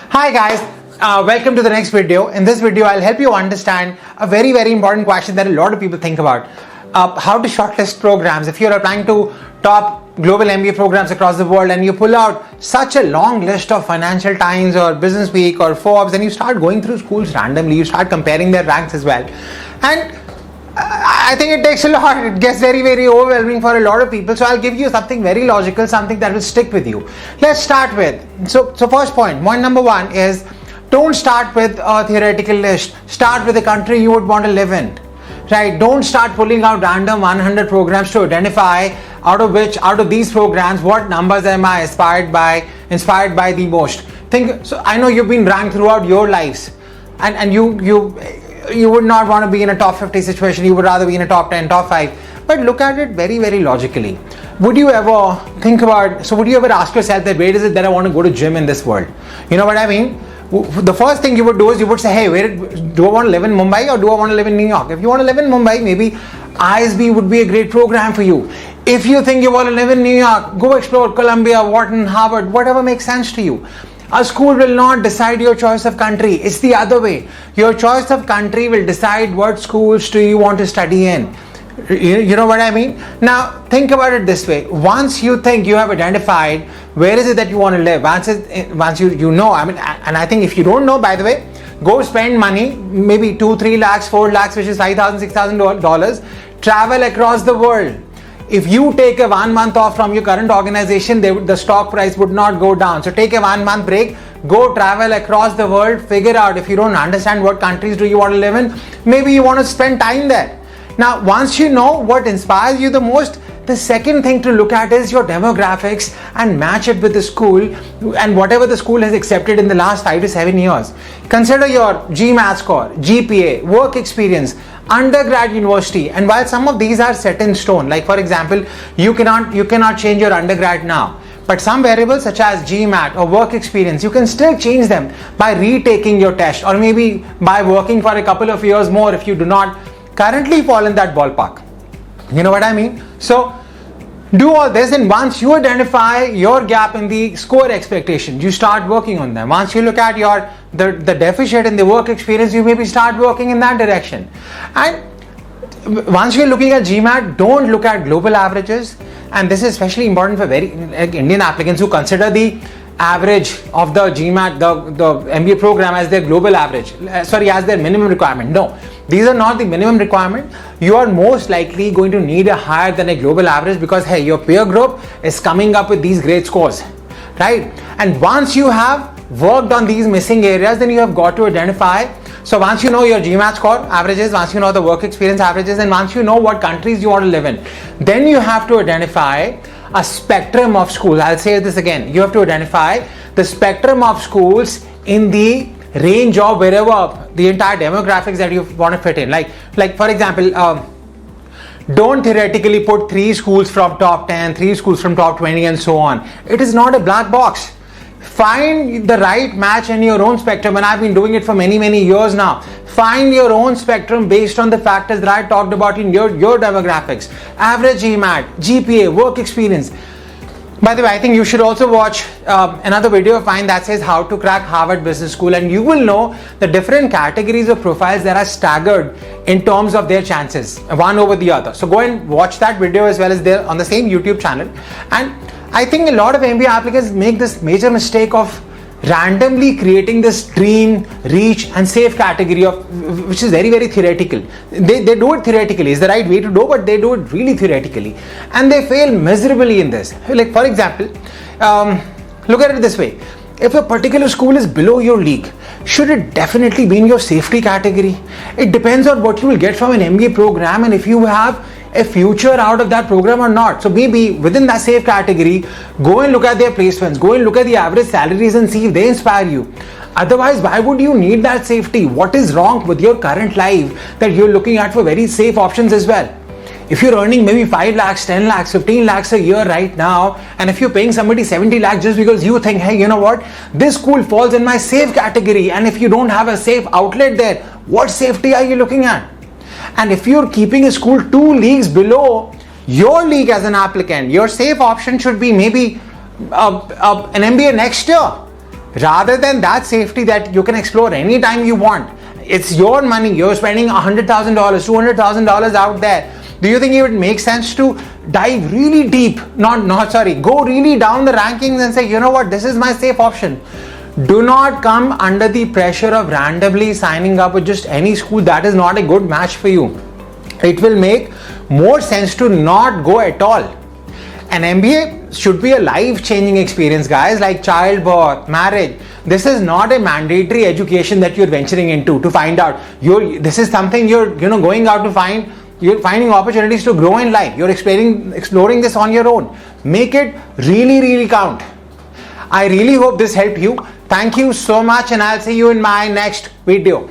Hi guys, welcome to the next video. In this video, I'll help you understand a very, very important question that a lot of people think about. How to shortlist programs. If you're applying to top global MBA programs across the world and you pull out such a long list of Financial Times or Business Week or Forbes and you start going through schools randomly, you start comparing their ranks as well. And I think it takes a lot. It gets very, very overwhelming for a lot of people. So I'll give you something very logical, something that will stick with you. Let's start with, so first point number one is don't start with a theoretical list. Start with a country you would want to live in, right? Don't start pulling out random 100 programs to identify out of these programs, what numbers am I inspired by the most. So I know you've been ranked throughout your lives and you would not want to be in a top 50 situation. You would rather be in a top 10, top 5. But look at it very, very logically. Would you ever ask yourself that where is it that I want to go to gym in this world? You know what I mean? The first thing you would do is you would say, hey, do I want to live in Mumbai or do I want to live in New York? If you want to live in Mumbai, maybe ISB would be a great program for you. If you think you want to live in New York, go explore Columbia, Wharton, Harvard, whatever makes sense to you. A school will not decide your choice of country. It's the other way. Your choice of country will decide what schools do you want to study in. You know what I mean? Now, think about it this way. Once you think you have identified where is it that you want to live, once you know, and I think if you don't know, by the way, go spend money, maybe 2-3 lakhs, 4 lakhs, which is $5,000, $6,000, travel across the world. If you take a 1 month off from your current organization, the stock price would not go down. So take a 1 month break, go travel across the world, figure out if you don't understand what countries do you want to live in, maybe you want to spend time there. Now, once you know what inspires you the most, the second thing to look at is your demographics and match it with the school and whatever the school has accepted in the last 5 to 7 years. Consider your GMAT score, GPA, work experience, undergrad university, and while some of these are set in stone, like for example, you cannot change your undergrad now, but some variables such as GMAT or work experience, you can still change them by retaking your test or maybe by working for a couple of years more if you do not currently fall in that ballpark. You know what I mean? So do all this, and once you identify your gap in the score expectation, you start working on them. Once you look at the deficit in the work experience, you maybe start working in that direction. And once you're looking at GMAT, don't look at global averages. And this is especially important for Indian applicants who consider the average of the GMAT, the MBA program as their global average, as their minimum requirement. No, these are not the minimum requirement. You are most likely going to need a higher than a global average because, hey, your peer group is coming up with these great scores, right? And once you have worked on these missing areas, then you have got to identify. So once you know your GMAT score averages, once you know the work experience averages, and once you know what countries you want to live in, then you have to identify a spectrum of schools. I'll say this again. You have to identify the spectrum of schools in the range of wherever the entire demographics that you want to fit in. Like for example, don't theoretically put 3 schools from top 10, 3 schools from top 20 and so on. It is not a black box. Find the right match in your own spectrum, and I've been doing it for many, many years now. Find your own spectrum based on the factors that I talked about in your demographics. Average GMAT, GPA, work experience. By the way, I think you should also watch another video of mine that says how to crack Harvard Business School, and you will know the different categories of profiles that are staggered in terms of their chances, one over the other. So go and watch that video as well as there on the same YouTube channel. And I think a lot of MBA applicants make this major mistake of randomly creating this dream, reach and safe category which is very, very theoretical. They do it theoretically, is the right way to do, but they do it really theoretically and they fail miserably in this. Like for example, look at it this way. If a particular school is below your league, should it definitely be in your safety category? It depends on what you will get from an MBA program and if you have a future out of that program or not. So maybe within that safe category, go and look at their placements, go and look at the average salaries and see if they inspire you. Otherwise, why would you need that safety? What is wrong with your current life that you're looking at for very safe options as well? If you're earning maybe 5 lakhs, 10 lakhs, 15 lakhs a year right now, and if you're paying somebody 70 lakhs just because you think, hey, you know what, this school falls in my safe category, and if you don't have a safe outlet there, what safety are you looking at? And if you're keeping a school 2 leagues below your league as an applicant, your safe option should be maybe an MBA next year, rather than that safety that you can explore anytime you want. It's your money. You're spending $100,000, $200,000 out there. Do you think it would make sense to dive really deep? Go really down the rankings and say, you know what, this is my safe option. Do not come under the pressure of randomly signing up with just any school that is not a good match for you. It will make more sense to not go at all. An MBA should be a life-changing experience, guys, like childbirth, marriage. This is not a mandatory education that you're venturing into to find out. This is something you're going out to find. You're finding opportunities to grow in life. You're exploring this on your own. Make it really, really count. I really hope this helped you. Thank you so much, and I'll see you in my next video.